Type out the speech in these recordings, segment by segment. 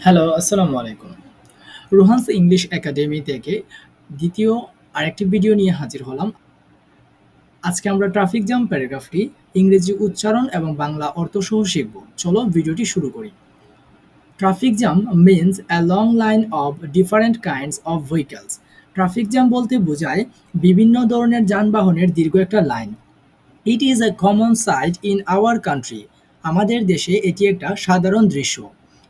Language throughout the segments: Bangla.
হ্যালো, আসসালামু আলাইকুম। রুহানস ইংলিশ একাডেমি থেকে দ্বিতীয় আরেকটি ভিডিও নিয়ে হাজির হলাম। আজকে আমরা ট্রাফিক জ্যাম প্যারাগ্রাফটি ইংরেজি উচ্চারণ এবং বাংলা অর্থ সহ শিখব। চলো ভিডিওটি শুরু করি। Traffic jam means a long line of different kinds of vehicles. Traffic jam বলতে বোঝায় বিভিন্ন ধরনের যানবাহনের দীর্ঘ একটা line. It is a common sight in our country. আমাদের দেশে এটি একটা সাধারণ দৃশ্য।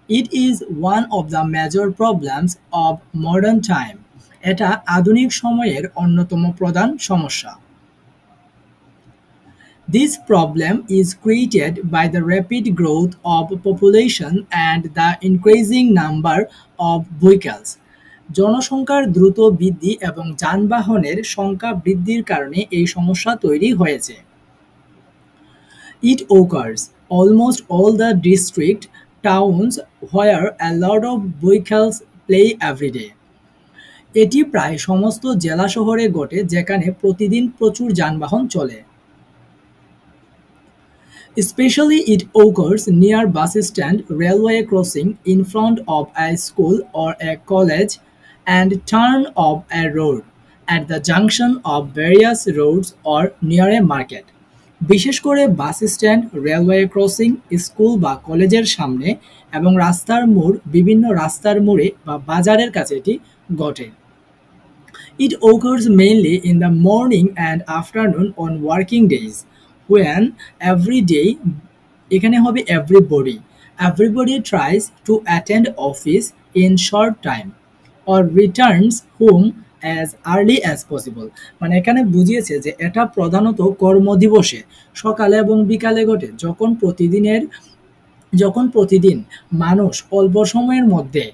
It is one of the major problems of modern time. এটা আধুনিক সময়ের অন্যতম প্রধান সমস্যা। This problem is created by the rapid growth of population and the increasing number of vehicles. জনসংখ্যার দ্রুত বৃদ্ধি এবং যানবাহনের সংখ্যা বৃদ্ধির কারণে এই সমস্যা তৈরি হয়েছে। It occurs almost all the district towns where a lot of vehicles play every day. এটি প্রায় সমস্ত জেলা শহরে ঘটে যেখানে প্রতিদিন প্রচুর যানবাহন চলে। Especially it occurs near bus stand, railway crossing, in front of a school or a college, and turn of a road, at the junction of various roads or near a market. বিশেষ করে bus stand, railway crossing, school বা কলেজের সামনে এবং রাস্তার মোড়, বিভিন্ন রাস্তার মোড়ে বা বাজারের কাছে এটি ঘটে। It occurs mainly in the morning and afternoon on working days when every day এখানে হবে everybody tries to attend office in short time or returns home as early as possible. মানে এখানে বুঝিয়েছে যে এটা প্রধানত কর্মদিবসে সকালে এবং বিকালে ঘটে যখন প্রতিদিন মানুষ অল্প সময়ের মধ্যে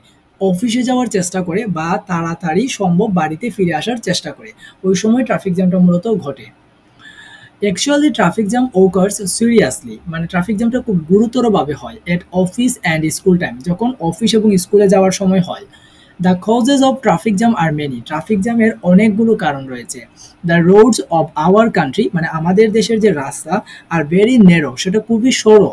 অফিসে যাওয়ার চেষ্টা করে বা তাড়াতাড়ি সম্ভব বাড়িতে ফিরে আসার চেষ্টা করে, ওই সময় ট্রাফিক জ্যামটা মূলত ঘটে। Actually traffic jam occurs seriously, মানে ট্রাফিক জ্যামটা খুব গুরুতরভাবে হয় এট অফিস অ্যান্ড স্কুল টাইম, যখন অফিস এবং স্কুলে যাওয়ার সময় হয়। The causes of traffic jam are many, traffic জ্যামের অনেকগুলো কারণ রয়েছে। The roads of our country, মানে আমাদের দেশের যে রাস্তা, আর ভেরি নেরো, সেটা খুবই সরু।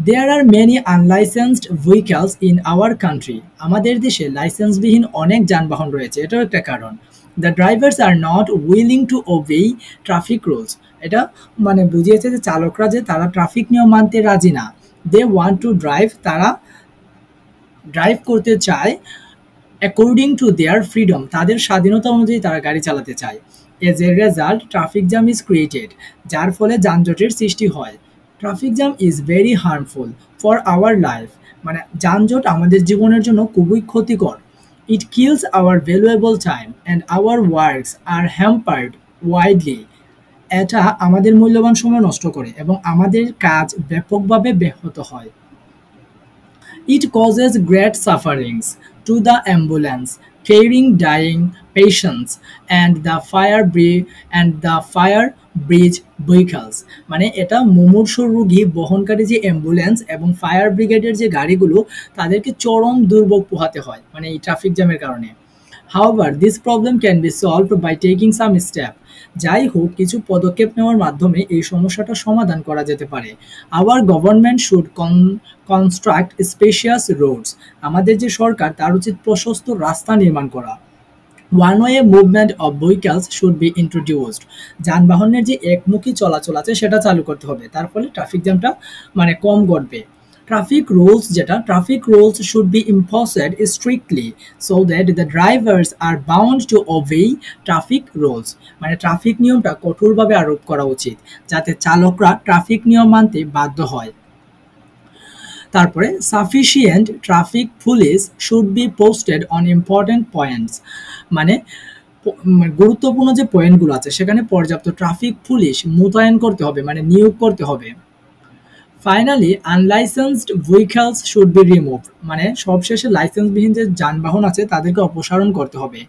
There are many unlicensed vehicles in our country. আমাদের দেশে লাইসেন্সবিহীন অনেক যানবাহন রয়েছে, এটাও একটা কারণ। The drivers are not willing to obey traffic rules. এটা মানে বুঝিয়েছে যে চালকরা যে তারা ট্রাফিক নিয়ম মানতে রাজি না। They want to drive, তারা ড্রাইভ করতে চায় অ্যাকর্ডিং টু দেয়ার ফ্রিডম, তাদের স্বাধীনতা অনুযায়ী তারা গাড়ি চালাতে চায়। As a result traffic jam is created, যার ফলে যানজটের সৃষ্টি হয়। Traffic jam is very harmful for our life, মানে যানজট আমাদের জীবনের জন্য খুবই ক্ষতিকর। It kills our valuable time and our works are hampered widely. এটা আমাদের মূল্যবান সময় নষ্ট করে এবং আমাদের কাজ ব্যাপকভাবে ব্যাহত হয়। It causes great sufferings to the ambulance carrying dying patients and the fire bridge vehicles. মানে এটা মুমূর্ষু রোগী বহনকারী যে অ্যাম্বুলেন্স এবং ফায়ার ব্রিগেডের যে গাড়িগুলো, তাদেরকে চরম দুর্ভোগ পোহাতে হয় মানে এই ট্রাফিক জ্যামের কারণে। However, this problem can be solved by taking some step. যাই হোক, কিছু পদক্ষেপ নেওয়ার মাধ্যমে এই সমস্যাটা সমাধান করা যেতে পারে। Our government should construct spacious roads. আমাদের যে সরকার, তার উচিত প্রশস্ত রাস্তা নির্মাণ করা। One way movement of vehicles should be introduced. যানবাহনের যে একমুখী চলাচল আছে সেটা চালু করতে হবে, তার ফলে ট্রাফিক জ্যামটা মানে কম ঘটবে। Traffic rules should be enforced strictly so that the drivers are bound to obey traffic rules. মানে ট্রাফিক নিয়মটা কঠোরভাবে আরোপ করা উচিত যাতে চালকরা ট্রাফিক নিয়ম মানতে বাধ্য হয়। তারপরে sufficient traffic police should be posted on important points, মানে গুরুত্বপূর্ণ যে পয়েন্টগুলো আছে সেখানে পর্যাপ্ত ট্রাফিক পুলিশ মোতায়েন করতে হবে, মানে নিয়োগ করতে হবে। Finally unlicensed vehicles should be removed, মানে সবশেষে লাইসেন্সবিহীন যে যানবাহন আছে তাদেরকে অপসারণ করতে হবে।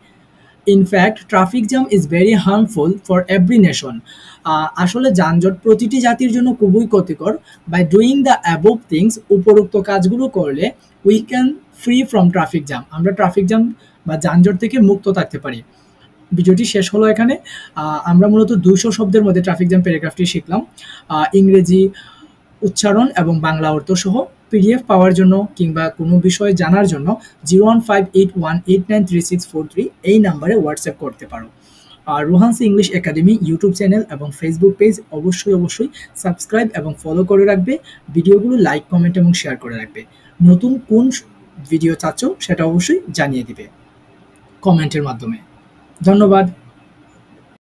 In fact traffic jam is very harmful for every nation. আসলে যানজট প্রতিটি জাতির জন্য খুবই ক্ষতিকর। By doing the above things, উপরোক্ত কাজগুলো করলে we can free from traffic jam, আমরা ট্রাফিক জ্যাম বা যানজট থেকে মুক্ত থাকতে পারি। ভিডিওটি শেষ হলো এখানে। আমরা মূলত 200 শব্দের মধ্যে ট্রাফিক জ্যাম প্যারাগ্রাফটি শিখলাম, ইংরেজি উচ্চারণ এবং বাংলা অর্থ সহ। পিডিএফ পাওয়ার জন্য কিংবা কোনো বিষয় জানার জন্য 01581893643 এই নাম্বারে হোয়াটসঅ্যাপ করতে পারো। আর Rohan's English academy YouTube channel এবং ফেসবুক পেজ অবশ্যই সাবস্ক্রাইব এবং ফলো করে রাখবে। ভিডিওগুলো লাইক, কমেন্ট এবং শেয়ার করে রাখবে। নতুন কোন ভিডিও চাচ্ছ সেটা অবশ্যই জানিয়ে দিবে কমেন্টের মাধ্যমে। ধন্যবাদ।